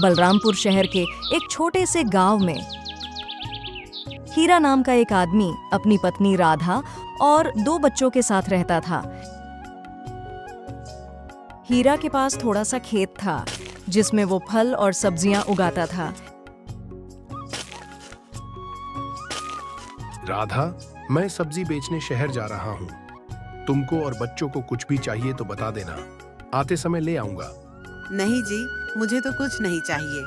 बलरामपुर शहर के एक छोटे से गांव में हीरा नाम का एक आदमी अपनी पत्नी राधा और 2 बच्चों के साथ रहता था। हीरा के पास थोड़ा सा खेत था जिसमें वो फल और सब्जियां उगाता था। राधा, मैं सब्जी बेचने शहर जा रहा हूँ। तुमको और बच्चों को कुछ भी चाहिए तो बता देना, आते समय ले आऊंगा। नहीं जी, मुझे तो कुछ नहीं चाहिए,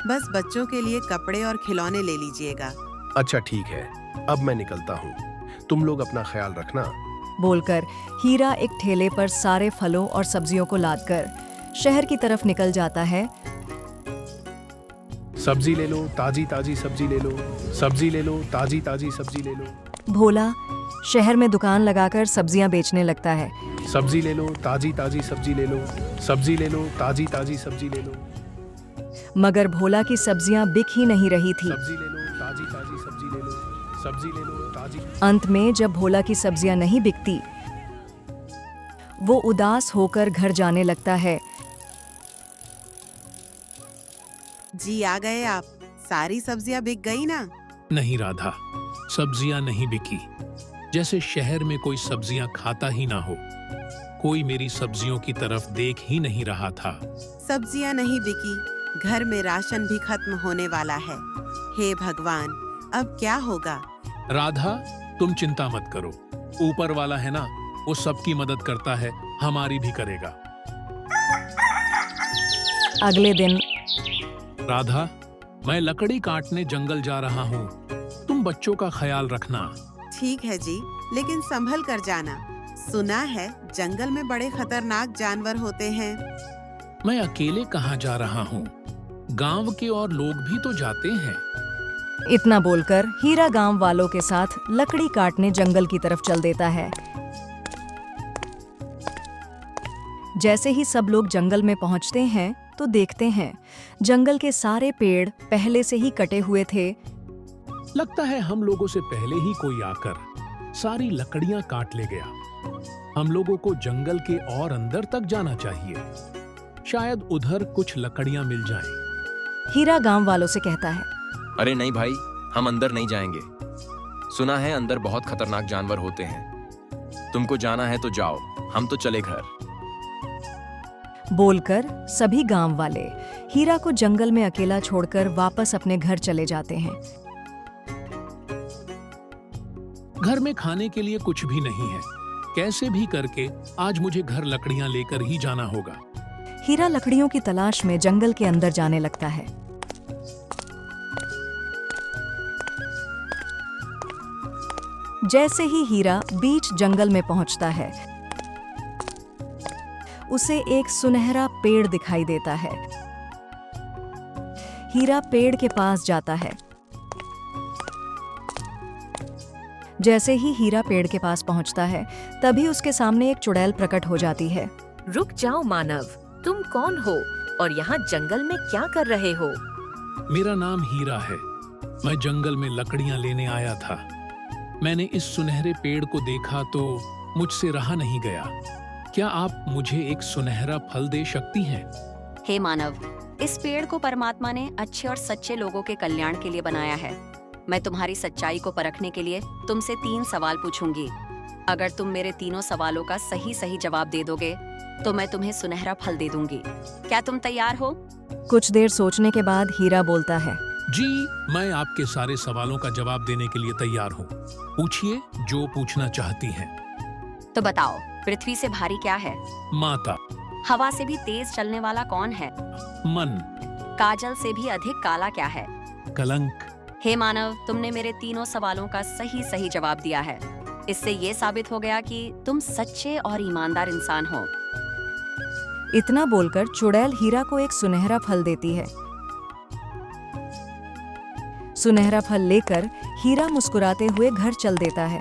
बस बच्चों के लिए कपड़े और खिलौने ले लीजिएगा। अच्छा ठीक है, अब मैं निकलता हूँ, तुम लोग अपना ख्याल रखना। बोलकर हीरा एक ठेले पर सारे फलों और सब्जियों को लादकर शहर की तरफ निकल जाता है। सब्जी ले लो, ताजी ताजी सब्जी ले लो, सब्जी ले लो, ताजी ताजी सब्जी ले लो। भोला शहर में दुकान लगाकर सब्जियां बेचने लगता है। सब्जी ले लो, ताजी ताजी सब्जी ले लो, सब्जी ले लो, ताजी ताजी सब्जी ले लो। मगर भोला की सब्जियां बिक ही नहीं रही थी। सब्जी ले लो, ताजी ताजी सब्जी ले लो, सब्जी ले लो, ताजी। अंत में जब भोला की सब्जियां नहीं बिकती, वो उदास होकर घर जाने लगता है। जी आ गए आप, सारी सब्जियां बिक गई ना? नहीं राधा, सब्जियां नहीं बिकी। जैसे शहर में कोई सब्जियां खाता ही ना हो। कोई मेरी सब्जियों की तरफ देख ही नहीं रहा था। सब्जियां नहीं बिकी, घर में राशन भी खत्म होने वाला है। हे भगवान, अब क्या होगा? राधा, तुम चिंता मत करो, ऊपर वाला है ना, वो सबकी मदद करता है, हमारी भी करेगा। अगले दिन राधा, मैं लकड़ी काटने जंगल जा रहा हूँ, तुम बच्चों का ख्याल रखना। ठीक है जी, लेकिन संभल कर जाना। सुना है जंगल में बड़े खतरनाक जानवर होते हैं। मैं अकेले कहाँ जा रहा हूँ, गांव के और लोग भी तो जाते हैं। इतना बोलकर हीरा गांव वालों के साथ लकड़ी काटने जंगल की तरफ चल देता है। जैसे ही सब लोग जंगल में पहुंचते हैं तो देखते हैं जंगल के सारे पेड़ पहले से ही कटे हुए थे। लगता है हम लोगों से पहले ही कोई आकर सारी लकड़ियां काट ले गया। हम लोगों को जंगल के और अंदर तक जाना चाहिए, शायद उधर कुछ लकड़ियां मिल जाएं। हीरा गांव वालों से कहता है, अरे नहीं भाई, हम अंदर नहीं जाएंगे। सुना है अंदर बहुत खतरनाक जानवर होते हैं। तुमको जाना है तो जाओ, हम तो चले घर। बोलकर सभी गांव वाले हीरा को जंगल में अकेला छोड़कर वापस अपने घर चले जाते हैं। घर में खाने के लिए कुछ भी नहीं है। कैसे भी करके आज मुझे घर लकड़ियां लेकर ही जाना होगा। हीरा लकड़ियों की तलाश में जंगल के अंदर जाने लगता है। जैसे ही हीरा बीच जंगल में पहुंचता है, उसे एक सुनहरा पेड़ दिखाई देता है। हीरा पेड़ के पास जाता है। जैसे ही हीरा पेड़ के पास पहुंचता है, तभी उसके सामने एक चुड़ैल प्रकट हो जाती है। रुक जाओ मानव, तुम कौन हो और यहाँ जंगल में क्या कर रहे हो? मेरा नाम हीरा है। मैं जंगल में लकड़ियां लेने आया था। मैंने इस सुनहरे पेड़ को देखा तो मुझसे रहा नहीं गया। क्या आप मुझे एक सुनहरा फल दे सकती हैं? हे मानव, इस पेड़ को परमात्मा ने अच्छे और सच्चे लोगों के कल्याण के लिए बनाया है। मैं तुम्हारी सच्चाई को परखने के लिए तुमसे 3 सवाल पूछूंगी। अगर तुम मेरे तीनों सवालों का सही सही जवाब दे दोगे तो मैं तुम्हें सुनहरा फल दे दूंगी। क्या तुम तैयार हो? कुछ देर सोचने के बाद हीरा बोलता है, जी, मैं आपके सारे सवालों का जवाब देने के लिए तैयार हूँ। पूछिए जो पूछना चाहती हैं। तो बताओ, पृथ्वी से भारी क्या है? माता। हवा से भी तेज चलने वाला कौन है? मन। काजल से भी अधिक काला क्या है? कलंक। हे मानव, तुमने मेरे तीनों सवालों का सही सही जवाब दिया है। इससे ये साबित हो गया कि तुम सच्चे और ईमानदार इंसान हो। इतना बोलकर चुड़ैल हीरा को एक सुनहरा फल देती है। सुनहरा फल लेकर हीरा मुस्कुराते हुए घर चल देता है।